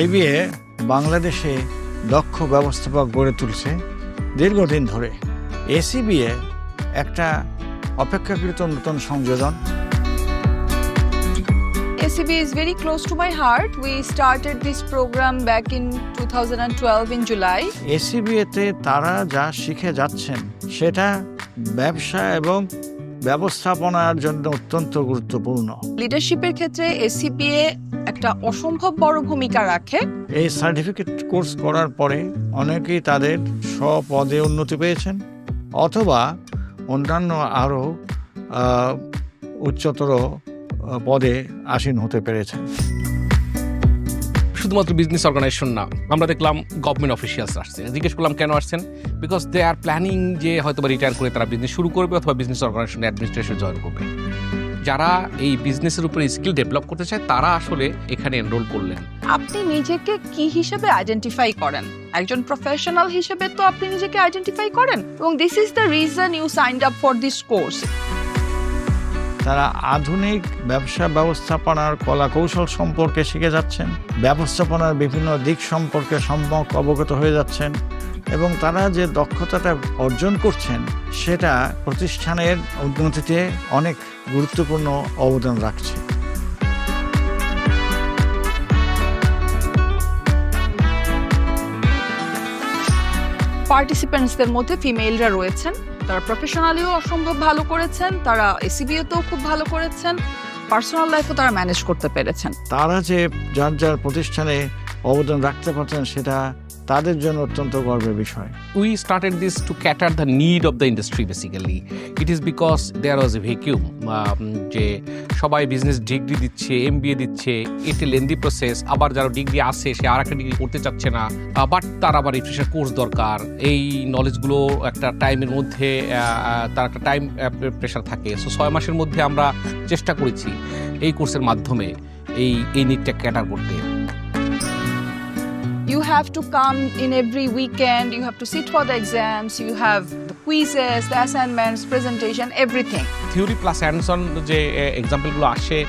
IBA বাংলাদেশে দক্ষ ব্যবস্থাপক গড়ে তুলছে দীর্ঘদিন ধরে। এসিবিএ একটা অপেক্ষাকৃত নতুন সংযোজন। ACBA is very close to my heart. We started this program back in 2012 in July. এসিবিএতে তারা যা শিখে যাচ্ছেন সেটা ব্যবসা এবং ব্যবস্থাপনার জন্য অত্যন্ত গুরুত্বপূর্ণ। লিডারশিপের ক্ষেত্রে ACBA একটা অসম্ভব বড় ভূমিকা রাখে। এই সার্টিফিকেট কোর্স করার পরে অনেকেই তাদের স্বপদে উন্নতি পেয়েছেন অথবা অন্যান্য আরও উচ্চতর পদে আসীন হতে পেরেছেন। শুধুমাত্র বিজনেস অর্গানাইজেশন না, আমরা দেখলাম গভর্নমেন্ট অফিসিয়ালস আসছেন। জিজ্ঞেস করলাম কেন আসছেন, বিকজ দে আর প্ল্যানিং যে হয়তো রিটায়ার করে তারা বিজনেস শুরু করবে অথবা বিজনেস অর্গানাইজেশন অ্যাডমিনিস্ট্রেশন জয়েন করবে। যারা এই বিজনেসের উপরে স্কিল ডেভেলপ করতে চায় তারা আসলে এখানে এনরোল করলেন। আপনি নিজেকে কি হিসেবে আইডেন্টিফাই করেন? একজন প্রফেশনাল হিসেবে তো আপনি নিজেকে আইডেন্টিফাই করেন, এবং this is the reason you signed up for this course. তারা আধুনিক ব্যবসা ব্যবস্থাপনার কলা কৌশল সম্পর্কে শিখে যাচ্ছেন, ব্যবস্থাপনার বিভিন্ন দিক সম্পর্কে সম্যক অবগত হয়ে যাচ্ছেন, এবং তারা যে দক্ষতাটা অর্জন করছেন সেটা প্রতিষ্ঠানের উন্নতিতে অনেক গুরুত্বপূর্ণ অবদান রাখছে। পার্টিসিপেন্টসদের মধ্যে ফিমেলরা রয়েছেন, তারা প্রফেশনালিও অসম্ভব ভালো করেছেন, তারা এসিবিএতেও খুব ভালো করেছেন, পার্সোনাল লাইফও তারা ম্যানেজ করতে পেরেছেন। তারা যে যার যার প্রতিষ্ঠানে অবদান রাখতে পারছেন সেটা তাদের জন্য অত্যন্ত গর্বের বিষয়। We started this to cater the need of the industry basically. It is because there was a vacuum. যে সবাই বিজনেস ডিগ্রি দিচ্ছে, MBA দিচ্ছে, এটি লেন্দি প্রসেস। আবার যারা ডিগ্রি আছে সে আর একটা ডিগ্রি করতে চাচ্ছে না, বাট তার আবার রিফ্রেশার কোর্স দরকার। এই নলেজগুলো একটা টাইমের মধ্যে তার একটা টাইম প্রেশার থাকে। সো 6 মাসের মধ্যে আমরা চেষ্টা করেছি এই কোর্সের মাধ্যমে এই নিডটা ক্যাটার করতে। You have to come in every weekend, you have to sit for the exams, you have the quizzes, the assignments, presentation, everything. Theory plus hands on যে এক্সাম্পলগুলো আসে,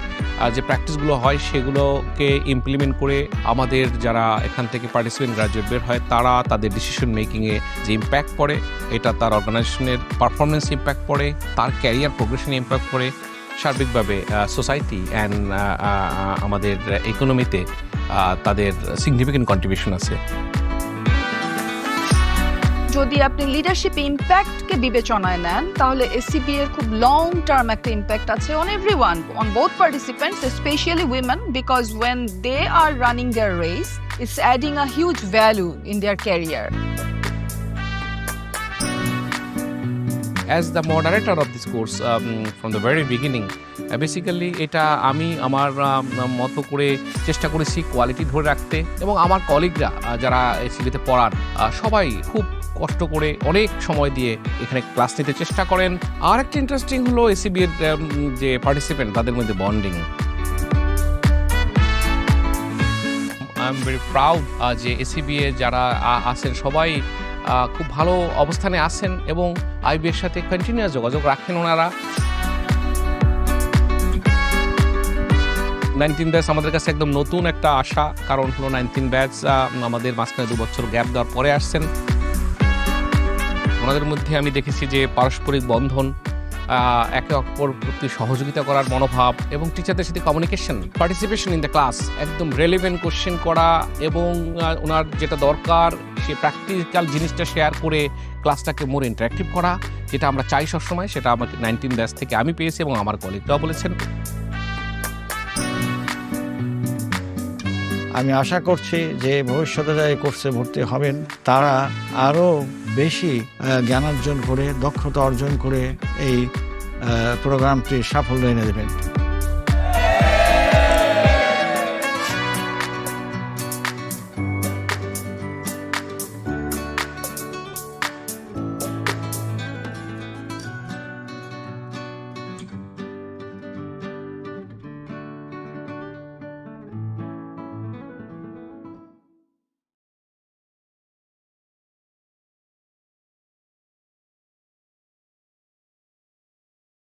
যে প্র্যাকটিসগুলো হয় সেগুলোকে ইমপ্লিমেন্ট করে আমাদের যারা এখান থেকে পার্টিসিপেন্ট গ্রাজুয়েট বের হয় তারা তাদের ডিসিশন মেকিংয়ে যে ইম্প্যাক্ট পড়ে, এটা তার অর্গানাইজেশনের পারফরমেন্স ইম্প্যাক্ট পড়ে, তার ক্যারিয়ার প্রোগ্রেশনে ইম্প্যাক্ট পড়ে, সার্বিকভাবে সোসাইটি অ্যান্ড আমাদের ইকোনমিতে তাদের সিগনিফিকেন্ট কন্ট্রিবিউশন আছে। যদি আপনি লিডারশিপ ইম্প্যাক্টকে বিবেচনায় নেন তাহলে এসসিবি এর খুব লং টার্ম একটা ইম্প্যাক্ট আছে on everyone, on both participants, specially women, because when they are running their race, it's adding a huge value in their career. As the moderator of this course from the very beginning, basically এটা আমি আমার মতো করে চেষ্টা করেছি quality ধরে রাখতে, এবং আমার কলিগরা যারা এসিবিতে পড়ার সবাই খুব কষ্ট করে অনেক সময় দিয়ে এখানে ক্লাস নিতে চেষ্টা করেন। আর একটা ইন্টারেস্টিং হলো এসিবি এর যে পার্টিসিপেন্ট তাদের মধ্যে bonding. I am very proud যে এসিবি এ যারা আছেন সবাই খুব ভালো অবস্থানে আছেন এবং আইবি এর সাথে কন্টিনিউয়াস যোগাযোগ রাখেন ওনারা। 19 ব্যাচ আমাদের কাছে একদম নতুন একটা আশা, কারণ হলো 19 ব্যাচ আমাদের মাঝখানে 2 বছর গ্যাপ দেওয়ার পরে আসছেন। ওনাদের মধ্যে আমি দেখেছি যে পারস্পরিক বন্ধন একে অপর প্রতি সহযোগিতা করার মনোভাব এবং টিচারদের সাথে communication, participation in the class, একদম রেলেভেন্ট কোশ্চেন করা এবং ওনার যেটা দরকার সে প্র্যাকটিক্যাল জিনিসটা শেয়ার করে ক্লাসটাকে মোর ইন্টারেক্টিভ করা, যেটা আমরা চাই সবসময়, সেটা আমাকে 19 ব্যাচ থেকে আমি পেয়েছি এবং আমার কলিগরাও বলেছেন। আমি আশা করছি যে ভবিষ্যতে যারা এই কোর্সে ভর্তি হবেন তারা আরও বেশি জ্ঞান অর্জন করে, দক্ষতা অর্জন করে এই প্রোগ্রামটি সাফল্য এনে দেবেন।